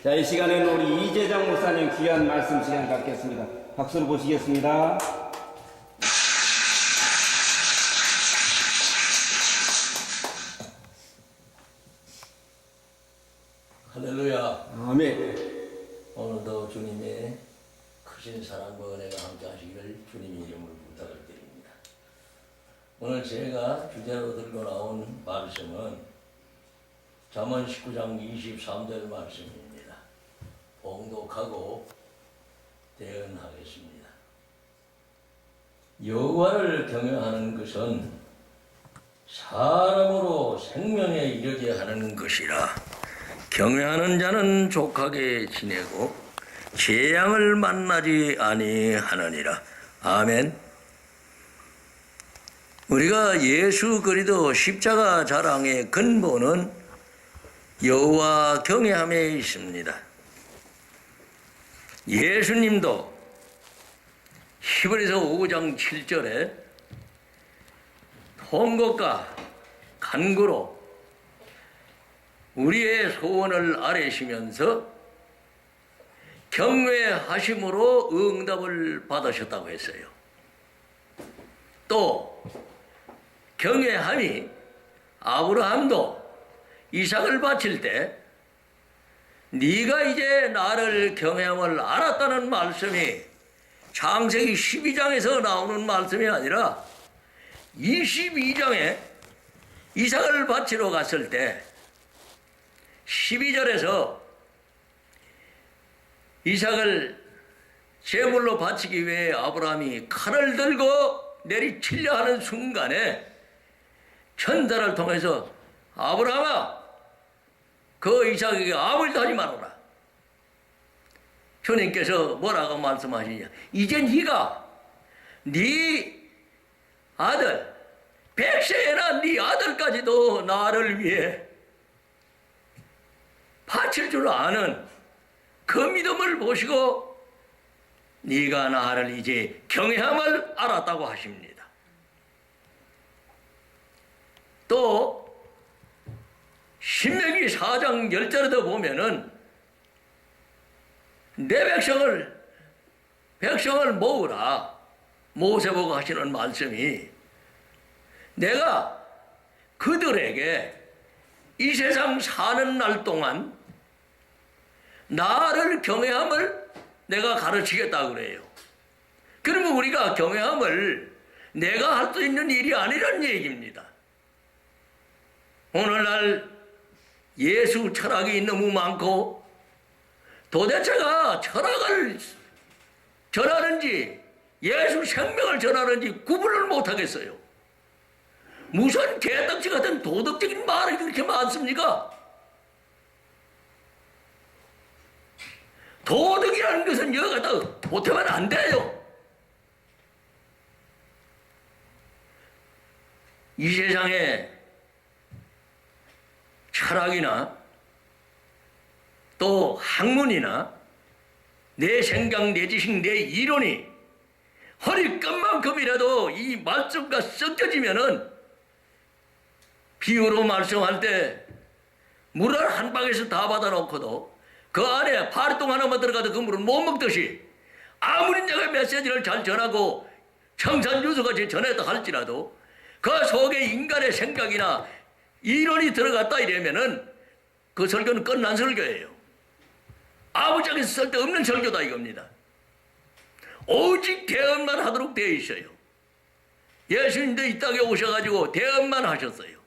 자, 이 시간에는 우리 이재정 목사님 귀한 말씀 시간 갖겠습니다. 박수로 보시겠습니다. 할렐루야. 아멘. 오늘도 주님의 크신 사랑과 은혜가 함께 하시기를 주님의 이름으로 부탁을 드립니다. 오늘 제가 주제로 들고 나온 말씀은 잠언 19장 23절 말씀입니다. 봉독하고 대언하겠습니다. 여호와를 경외하는 것은 사람으로 생명에 이르게 하는 것이라. 경외하는 자는 족하게 지내고 재앙을 만나지 아니하느니라. 아멘. 우리가 예수 그리스도 십자가 자랑의 근본은 여호와 경외함에 있습니다. 예수님도 히브리서 5장 7절에 통곡과 간구로 우리의 소원을 아뢰시면서 경외하심으로 응답을 받으셨다고 했어요. 또 경외함이 아브라함도 이삭을 바칠 때 네가 이제 나를 경외함을 알았다는 말씀이 창세기 12장에서 나오는 말씀이 아니라 22장에 이삭을 바치러 갔을 때 12절에서 이삭을 제물로 바치기 위해 아브라함이 칼을 들고 내리치려 하는 순간에 천사를 통해서 아브라함아, 그 이삭에게 아무 일도 하지 말아라. 주님께서 뭐라고 말씀하시냐? 이제 네가 네 아들 백세나 네 아들까지도 나를 위해 바칠 줄 아는 그 믿음을 보시고 네가 나를 이제 경외함을 알았다고 하십니다. 또 신명기 4장 10절에도 보면은 내 백성을 모으라 모세보고 하시는 말씀이 내가 그들에게 이 세상 사는 날 동안 나를 경외함을 내가 가르치겠다 그래요. 그러면 우리가 경외함을 내가 할 수 있는 일이 아니란 얘기입니다. 오늘날 예수 철학이 너무 많고 도대체가 철학을 전하는지 예수 생명을 전하는지 구분을 못하겠어요. 무슨 개떡지 같은 도덕적인 말이 그렇게 많습니까? 도덕이라는 것은 여기 갖다 보태면 안 돼요. 이 세상에 철학이나 또 학문이나 내 생각, 내 지식, 내 이론이 허리끝만큼이라도 이 말씀과 섞여지면은 비유로 말씀할 때 물을 한 방에서 다 받아놓고도 그 안에 파리똥 하나만 들어가도 그 물을 못 먹듯이 아무리 내가 메시지를 잘 전하고 청산유수같이 전했다 할지라도 그 속에 인간의 생각이나 이론이 들어갔다 이러면은 그 설교는 끝난 설교예요. 아무짝에서 쓸데없는 설교다 이겁니다. 오직 대언만 하도록 되어 있어요. 예수님도 이 땅에 오셔가지고 대언만 하셨어요.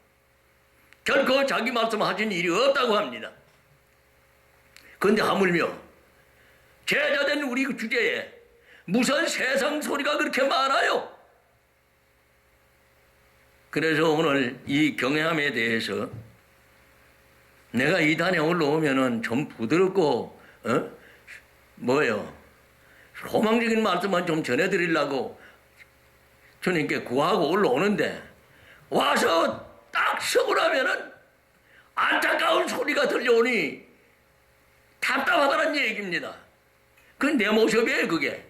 결코 자기 말씀하신 일이 없다고 합니다. 그런데 하물며 제자된 우리 주제에 무슨 세상 소리가 그렇게 많아요. 그래서 오늘 이 경외함에 대해서 내가 이 단에 올라오면은 좀 부드럽고 소망적인 말씀만 좀 전해드리려고 주님께 구하고 올라오는데 와서 딱 서고 나면은 안타까운 소리가 들려오니 답답하다는 얘기입니다. 그건 내 모습이에요, 그게.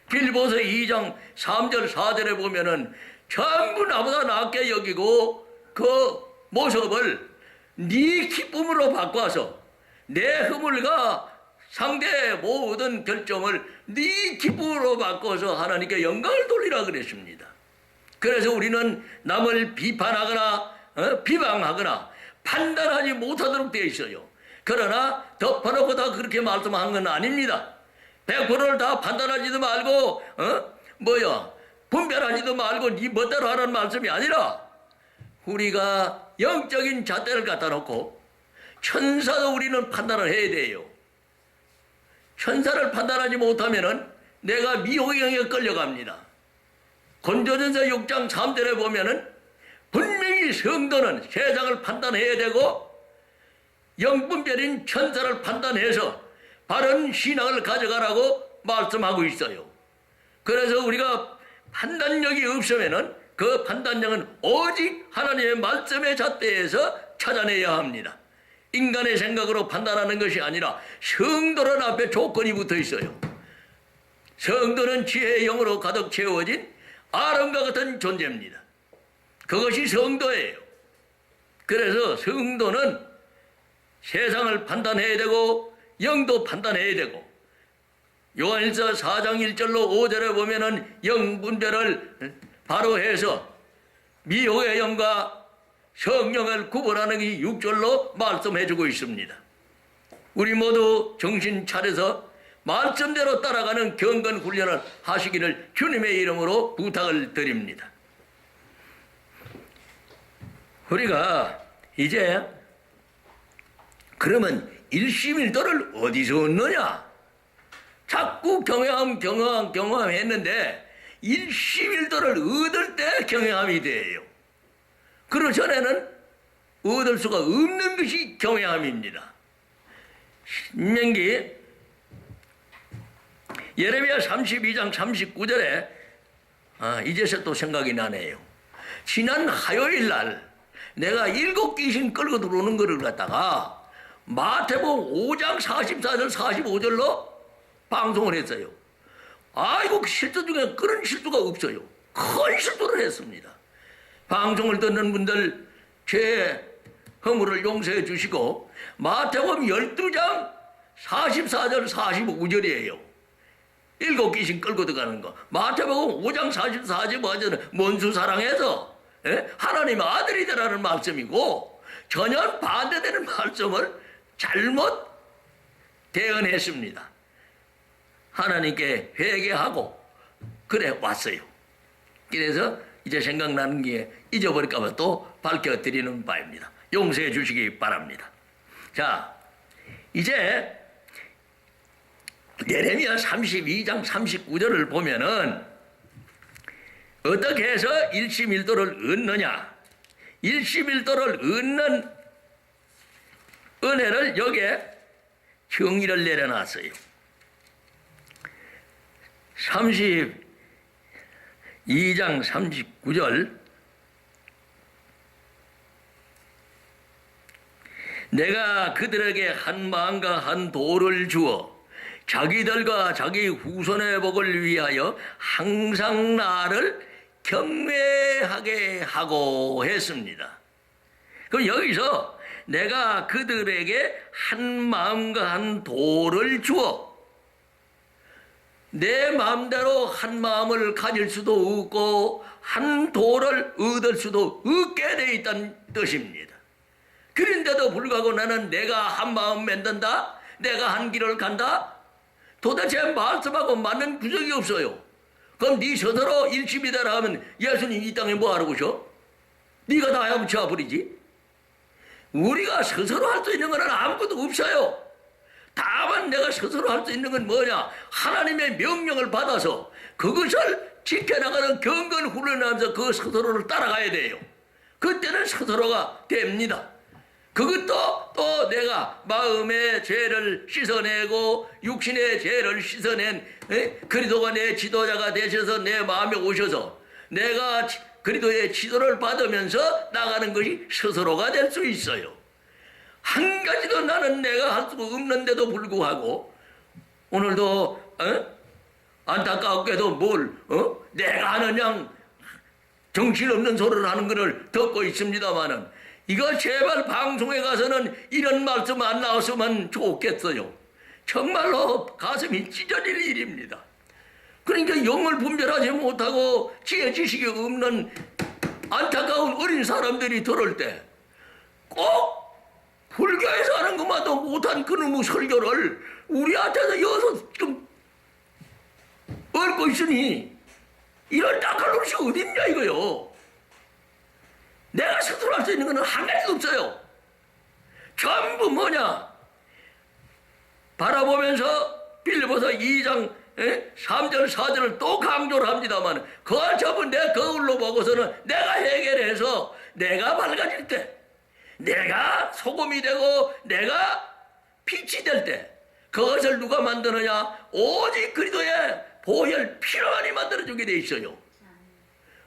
빌보서 2장 3절 4절에 보면은 전부 나보다 낫게 여기고 그 모습을 네 기쁨으로 바꿔서 내 허물과 상대의 모든 결정을 네 기쁨으로 바꿔서 하나님께 영광을 돌리라 그랬습니다. 그래서 우리는 남을 비판하거나 비방하거나 판단하지 못하도록 되어 있어요. 그러나 덮어놓고 다 그렇게 말씀한 건 아닙니다. 100%를 다 판단하지도 말고 분별하지도 말고 네 멋대로 하라는 말씀이 아니라 우리가 영적인 잣대를 갖다 놓고 천사도 우리는 판단을 해야 돼요. 천사를 판단하지 못하면은 내가 미혹의 영에 끌려갑니다. 고린도전서 6장 3절에 보면은 분명히 성도는 세상을 판단해야 되고 영분별인 천사를 판단해서 바른 신앙을 가져가라고 말씀하고 있어요. 그래서 우리가 판단력이 없으면은 그 판단력은 오직 하나님의 말씀의 잣대에서 찾아내야 합니다. 인간의 생각으로 판단하는 것이 아니라 성도는 앞에 조건이 붙어 있어요. 성도는 지혜의 영으로 가득 채워진 아름과 같은 존재입니다. 그것이 성도예요. 그래서 성도는 세상을 판단해야 되고 영도 판단해야 되고 요한일서 4장 1절로 5절에 보면은 영분별을 바로 해서 미혹의 영과 성령을 구분하는 게 6절로 말씀해주고 있습니다. 우리 모두 정신 차려서 말씀대로 따라가는 경건 훈련을 하시기를 주님의 이름으로 부탁을 드립니다. 우리가 이제 그러면 일심일도를 어디서 얻느냐? 자꾸 경험함 했는데 일심일도를 얻을 때 경외함이 돼요. 그 전에는 얻을 수가 없는 것이 경외함입니다. 신명기 예레미야 32장 39절에 이제서 또 생각이 나네요. 지난 화요일 날 내가 7 귀신 끌고 들어오는 것을 갖다가 마태복음 5장 44절 45절로 방송을 했어요. 아이고 실수 중에 그런 실수가 없어요. 큰 실수를 했습니다. 방송을 듣는 분들 제 허물을 용서해 주시고 마태복음 12장 44절 45절이에요. 7 귀신 끌고 들어가는 거. 마태복음 5장 44절은 원수 사랑해서 하나님의 아들이 되라는 말씀이고 전혀 반대되는 말씀을 잘못 대언했습니다. 하나님께 회개하고 그래 왔어요. 그래서 이제 생각나는 게 잊어버릴까 봐 또 밝혀드리는 바입니다. 용서해 주시기 바랍니다. 자, 이제 예레미야 32장 39절을 보면은 어떻게 해서 일심일도를 얻느냐? 일심일도를 얻는 은혜를 여기에 정의를 내려놨어요. 32장 39절 내가 그들에게 한 마음과 한 도를 주어 자기들과 자기 후손의 복을 위하여 항상 나를 경외하게 하고 했습니다. 그럼 여기서 내가 그들에게 한 마음과 한 도를 주어 내 마음대로 한 마음을 가질 수도 없고 한 도를 얻을 수도 없게 돼 있다는 뜻입니다. 그런데도 불구하고 나는 내가 한 마음 만든다, 내가 한 길을 간다, 도대체 말씀하고 맞는 구석이 없어요. 그럼 네 스스로 일심이다라 하면 예수님 이 땅에 뭐 하러 오셔? 네가 다 헤엄쳐 버리지. 우리가 스스로 할 수 있는 건 아무것도 없어요. 다만 내가 스스로 할 수 있는 건 뭐냐? 하나님의 명령을 받아서 그것을 지켜나가는 경건 훈련하면서 그 스스로를 따라가야 돼요. 그때는 스스로가 됩니다. 그것도 또 내가 마음의 죄를 씻어내고 육신의 죄를 씻어낸 그리스도가 내 지도자가 되셔서 내 마음에 오셔서 내가 그리스도의 지도를 받으면서 나가는 것이 스스로가 될 수 있어요. 한 가지도 나는 내가 할 수가 없는데도 불구하고 오늘도 안타깝게도 내가 하는 양 정신없는 소리를 하는 것을 듣고 있습니다마는 이거 제발 방송에 가서는 이런 말씀 안 나왔으면 좋겠어요. 정말로 가슴이 찢어질 일입니다. 그러니까 영을 분별하지 못하고 지혜 지식이 없는 안타까운 어린 사람들이 들을 때 꼭 불교에서 하는 것만도 못한 그놈의 설교를 우리한테서 여기서 지금 얽고 있으니 이런 딱할 노릇이 어딨냐 이거요. 내가 스스로 할 수 있는 것은 한 가지도 없어요. 전부 뭐냐? 바라보면서 빌립보서 2장 3절 4절을 또 강조를 합니다만 그 전부 내 거울로 보고서는 내가 해결해서 내가 밝아질 때 내가 소금이 되고 내가 빛이 될 때 그것을 누가 만드느냐? 오직 그리스도의 보혈 피로만이 만들어주게 돼 있어요.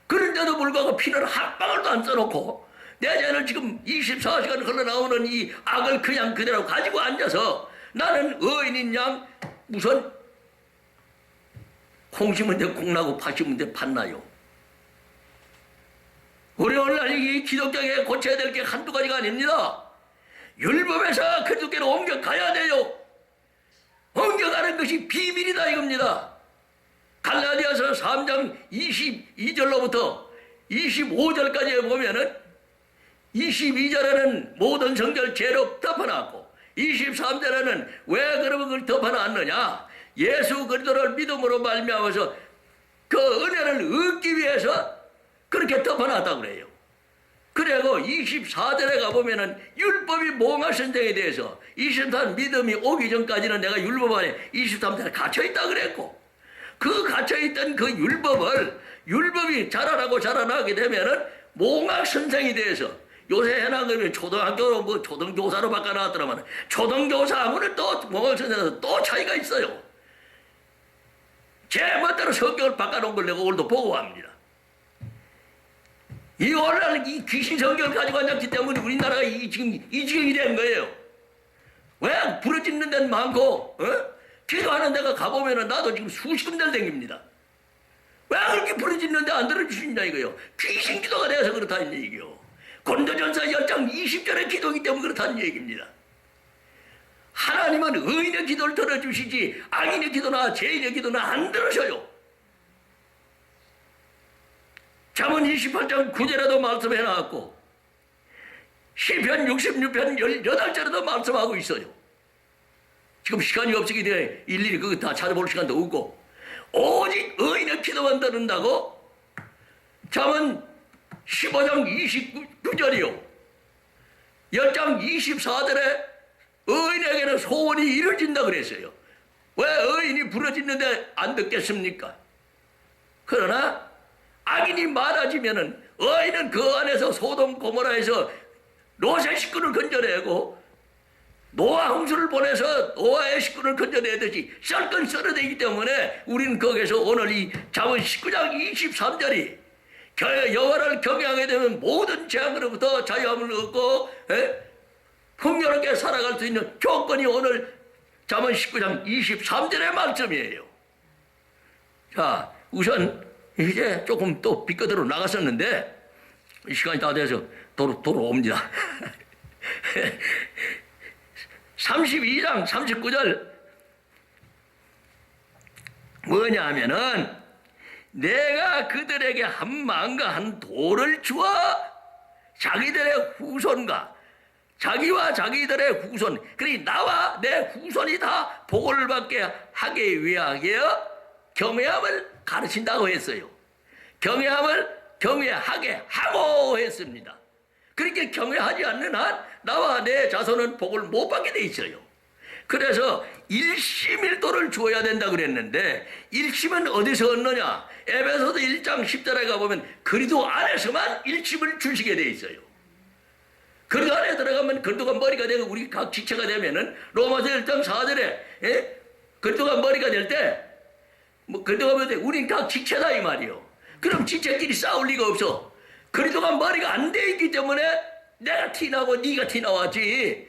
그런데도 불구하고 피는 한 방울도 안 써놓고 내 죄를 지금 24시간 흘러나오는 이 악을 그냥 그대로 가지고 앉아서 나는 의인인 양 우선 콩 심은 데 콩 나고 팥 심은 데 팥 나요. 우리 오늘날 이 기독교에 고쳐야 될 게 한두 가지가 아닙니다. 율법에서 그리스도께로 옮겨가야 돼요. 옮겨가는 것이 비밀이다 이겁니다. 갈라디아서 3장 22절로부터 25절까지 보면은 22절에는 모든 성결 죄로 덮어놨고 23절에는 왜 그런 걸 덮어놨느냐? 예수 그리스도를 믿음으로 말미암아서 그 은혜를 얻기 위해서 그렇게 덮어놨다고 그래요. 그리고 24절에 가보면은 율법이 몽할 선생에 대해서 23 믿음이 오기 전까지는 내가 율법 안에 23절에 갇혀있다 그랬고 그 갇혀있던 그 율법이 자라나고 자라나게 되면은 몽학 선생에 대해서 요새 해나가면 초등학교로 뭐 초등교사로 바꿔놨더라만 초등교사 하면은 또 몽학 선생에서 또 차이가 있어요. 제 멋대로 성경을 바꿔놓은 걸 내가 오늘도 보고합니다. 이 오늘날 이 귀신 성경을 가지고 앉았기 때문에 우리나라가 지금 이 지경이 된 거예요. 왜 부러지는 데는 많고, 기도하는 데가 가보면은 나도 지금 수십 군데를 댕깁니다. 왜 그렇게 부러지는데 안 들어주시냐 이거요. 귀신 기도가 돼서 그렇다는 얘기요. 고린도전서 10장 20절의 기도이기 때문에 그렇다는 얘기입니다. 하나님은 의인의 기도를 들어주시지 악인의 기도나 죄인의 기도는 안 들으셔요. 잠언 28장 9절에도 말씀해 놨고 시편 66편 18절에도 말씀하고 있어요. 지금 시간이 없기 때문에 일일이 그거 다 찾아볼 시간도 없고 오직 의인의 기도만 듣는다고 잠언 15장 29절이요 10장 24절에 의인에게는 소원이 이루어진다 그랬어요. 왜 의인이 부러지는데 안 듣겠습니까? 그러나 악인이 많아지면은 의인은 그 안에서 소돔 고모라에서 롯의 식구를 건져내고 노아 홍수를 보내서 노아의 식구를 건져내듯이 썰건 썰어내기 때문에 우리는 거기서 오늘 이 잠언 19장 23절이 여호와를 경외하게 되면 모든 재앙으로부터 자유함을 얻고 풍요롭게 살아갈 수 있는 조건이 오늘 잠언 19장 23절의 말씀이에요. 자, 우선 이제 조금 또 빗거들로 나갔었는데 시간이 다 돼서 돌아옵니다. 32장 39절 뭐냐 하면은 내가 그들에게 한 망과 한 돌을 주어 자기들의 후손과 자기와 자기들의 후손 그러니 나와 내 후손이 다 복을 받게 하기 위하여 경외함을 가르친다고 했어요. 경외함을 경외하게 하고 했습니다. 그렇게 경외하지 않는 한 나와 내 자손은 복을 못 받게 돼 있어요. 그래서 일심일도를 주어야 된다 그랬는데 일심은 어디서 얻느냐? 에베소서 1장 10절에 가보면 그리스도 안에서만 일심을 주시게 돼 있어요. 그리스도 안에 들어가면 그리스도가 머리가 되고 우리 각 지체가 되면은 로마서 1장 4절에 그리스도가 머리가 될 때 그리스도가 머리가 될 때 우린 각 지체다 이 말이요. 그럼 지체끼리 싸울 리가 없어. 그리스도가 머리가 안 돼 있기 때문에 내가 티나고 네가 티나왔지.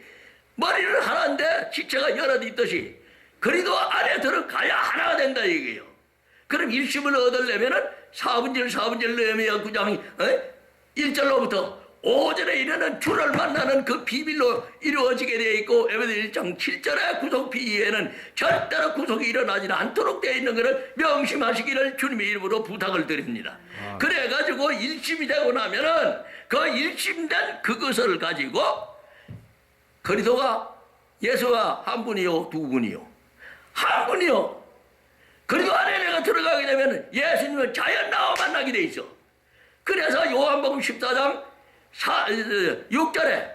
머리는 하나인데 지체가 여럿 있듯이 그리스도 안에 들어가야 하나가 된다 이게요. 그럼 일심을 얻으려면은 4분절 느헤미야 9장 1절로부터 오전에 이르는 주를 만나는 그 비밀로 이루어지게 되어 있고 에베소 1장 7절의 구속 비에는 절대로 구속이 일어나지 않도록 되어 있는 것을 명심하시기를 주님의 이름으로 부탁을 드립니다. 그래가지고 일심이 되고 나면은 그 일심된 그것을 가지고 그리스도가 예수가 한 분이요 두 분이요 한 분이요. 그리고 안에 내가 들어가게 되면 예수님은 자연 나와 만나게 돼 있어. 그래서 요한복음 14장 6절에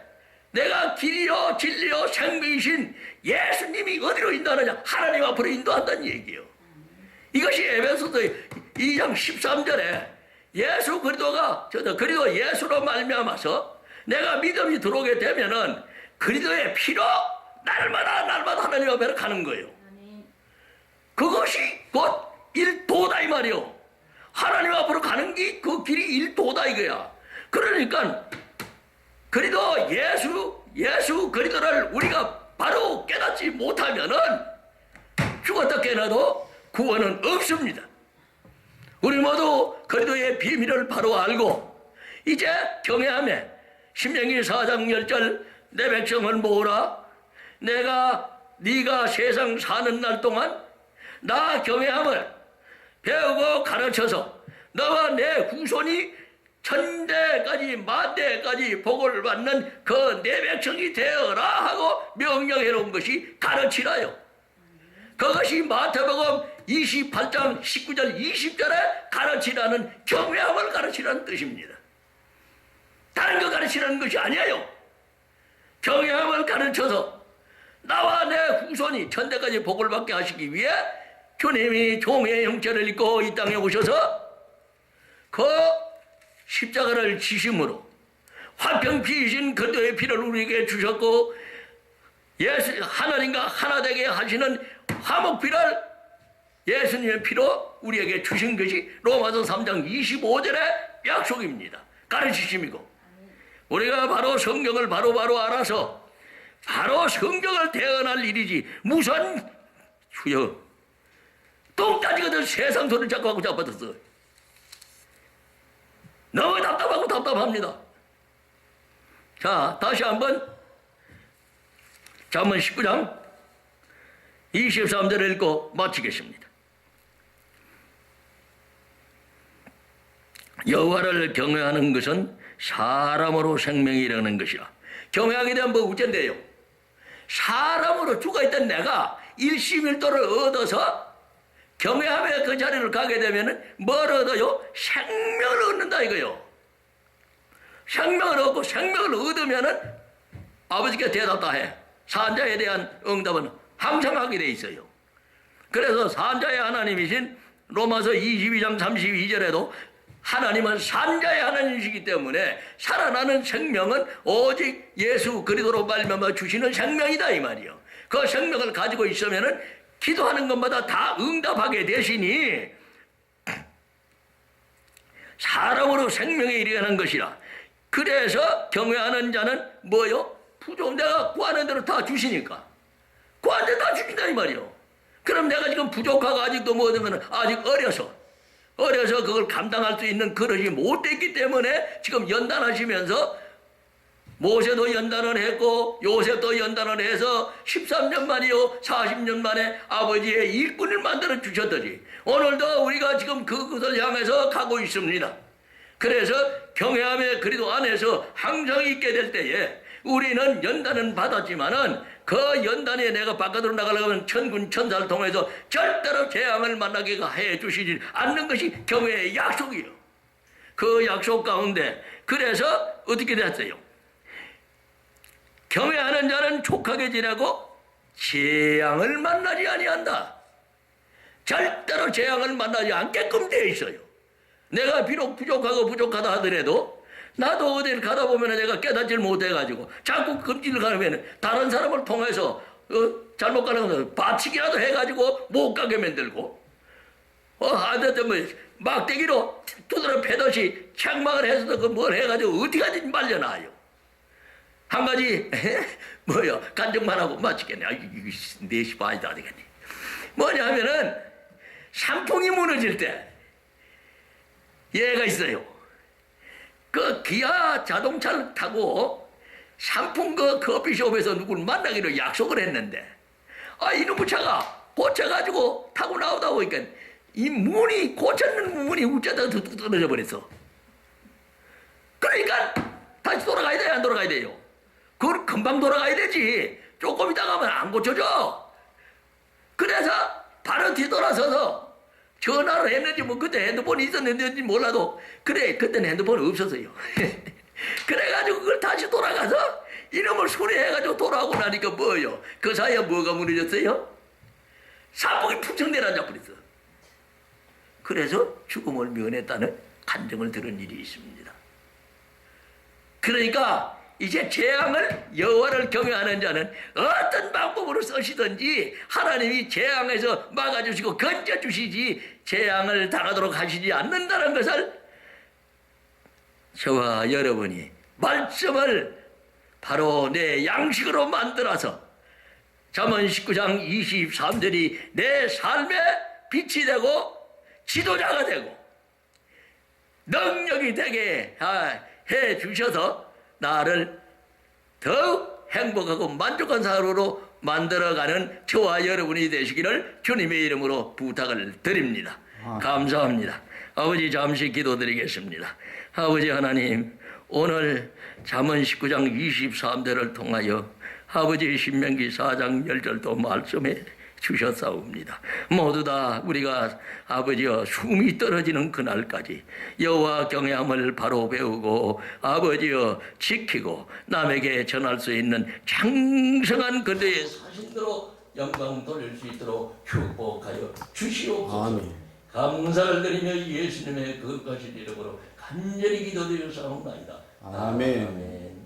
내가 길이요 진리요 생명이신 예수님이 어디로 인도하느냐? 하나님 앞으로 인도한다는 얘기예요. 이것이 에베소서 2장 13절에 예수 그리스도가 그리스도 예수로 말미암아서 내가 믿음이 들어오게 되면은 그리스도의 피로 날마다 하나님 앞에 가는 거예요. 그것이 곧 일도다 이 말이요. 하나님 앞으로 가는 게 그 길이 일도다 이거야. 그러니까 그리도 예수 그리스도를 우리가 바로 깨닫지 못하면은 죽었다 깨어나도 구원은 없습니다. 우리 모두 그리스도의 비밀을 바로 알고 이제 경외하며 신명기 4장 10절 내 백성을 모으라. 네가 세상 사는 날 동안 나 경외함을 배우고 가르쳐서 너와 내 후손이 천대까지 만대까지 복을 받는 그 내 백성이 되어라 하고 명령해 놓은 것이 가르치라요. 그것이 마태복음 28장 19절 20절에 가르치라는 경외함을 가르치라는 뜻입니다. 다른 거 가르치라는 것이 아니에요. 경외함을 가르쳐서 나와 내 후손이 천대까지 복을 받게 하시기 위해 주님이 종의 형체를 입고 이 땅에 오셔서 그 십자가를 지심으로 화평피이신 그리스도의 피를 우리에게 주셨고 하나님과 하나 되게 하시는 화목피를 예수님의 피로 우리에게 주신 것이 로마서 3장 25절의 약속입니다. 가르치심이고 우리가 바로 성경을 바로 알아서 바로 성경을 대언할 일이지 무슨 주여 똥 따지거든 세상 소리를 자꾸 하고 자빠졌어. 너무 답답하고 답답합니다. 자, 다시 한번 잠언 19장 23절을 읽고 마치겠습니다. 여호와를 경외하는 것은 사람으로 생명이 일어나는 것이라. 경외하게 되면 뭐 우째인데요. 사람으로 죽어있던 내가 일심일도를 얻어서 경외하며 그 자리를 가게 되면 뭘 얻어요? 생명을 얻는다 이거요. 생명을 얻고 생명을 얻으면은 아버지께 대답다 해. 산자에 대한 응답은 항상 하게 돼 있어요. 그래서 산자의 하나님이신 로마서 22장 32절에도 하나님은 산자의 하나님이시기 때문에 살아나는 생명은 오직 예수 그리스도로 말미암아 주시는 생명이다 이 말이요. 그 생명을 가지고 있으면은 기도하는 것마다 다 응답하게 되시니 사람으로 생명에 이르는 것이라. 그래서 경외하는 자는 뭐요? 부족 내가 구하는 대로 다 주시니까 구하는 대로 다 주신다 이 말이요. 그럼 내가 지금 부족하고 아직도 뭐 얻으면 아직 어려서 그걸 감당할 수 있는 그릇이 못 됐기 때문에 지금 연단하시면서 모세도 연단을 했고 요셉도 연단을 해서 13년 만이요 40년 만에 아버지의 일꾼을 만들어 주셨더니 오늘도 우리가 지금 그것을 향해서 가고 있습니다. 그래서 경외함의 그리스도 안에서 항상 있게 될 때에 우리는 연단은 받았지만은 그 연단에 내가 바깥으로 나가려고 하면 천군 천사를 통해서 절대로 재앙을 만나게 해 주시지 않는 것이 경외의 약속이에요. 그 약속 가운데 그래서 어떻게 됐어요? 경외하는 자는 족하게 지내고 재앙을 만나지 아니한다. 절대로 재앙을 만나지 않게끔 되어 있어요. 내가 비록 부족하다 하더라도 나도 어딜 가다 보면 내가 깨닫질 못해가지고 자꾸 금지를 가면 다른 사람을 통해서 잘못 가는 것을 바치기라도 해가지고 못 가게 만들고 하여튼 뭐 막대기로 두드려 패듯이 책망을 해서도 그 뭘 해가지고 어떻게 하든지 말려놔요. 한 가지 뭐요 간증만 하고 마치겠네. 4시 반이 다 되겠네. 뭐냐 하면은 산풍이 무너질 때 얘가 있어요. 그 기아 자동차를 타고 상품 그 커피숍에서 누구를 만나기로 약속을 했는데 이놈의 차가 고쳐가지고 타고 나오다 보니까 이 문이 고쳤는 문이 우짜다 툭툭 떨어져 버렸어. 그러니까 다시 돌아가야 돼요, 안 돌아가야 돼요? 그걸 금방 돌아가야 되지. 조금 있다 가면 안 고쳐져. 그래서 바로 뒤돌아서서 전화를 했는지 뭐 그때 핸드폰이 있었는지 몰라도 그래 그때는 핸드폰이 없었어요. 그래가지고 그걸 다시 돌아가서 이놈을 수리해가지고 돌아오고 나니까 뭐요? 그 사이에 뭐가 무너졌어요? 사복이 풍청 내려앉아 버렸어. 그래서 죽음을 면했다는 간증을 들은 일이 있습니다. 그러니까 이제 재앙을 여호와를 경외하는 자는 어떤 방법으로 쓰시든지 하나님이 재앙에서 막아주시고 건져주시지 재앙을 당하도록 하시지 않는다는 것을 저와 여러분이 말씀을 바로 내 양식으로 만들어서 잠언 19장 23절이 내 삶의 빛이 되고 지도자가 되고 능력이 되게 해 주셔서 나를 더욱 행복하고 만족한 사람으로 만들어가는 저와 여러분이 되시기를 주님의 이름으로 부탁을 드립니다. 감사합니다. 아버지 잠시 기도드리겠습니다. 아버지 하나님 오늘 잠언 19장 23절을 통하여 아버지 신명기 4장 10절도 말씀해 주셨사옵니다. 모두 다 우리가 아버지여 숨이 떨어지는 그날까지 여호와 경외함을 바로 배우고 아버지여 지키고 남에게 전할 수 있는 장성한 그대의 사신으로 영광 돌릴 수 있도록 축복하여 주시옵소서. 감사를 드리며 예수님의 거룩하신 이름으로 간절히 기도드려 사옵나이다. 아멘. 아멘.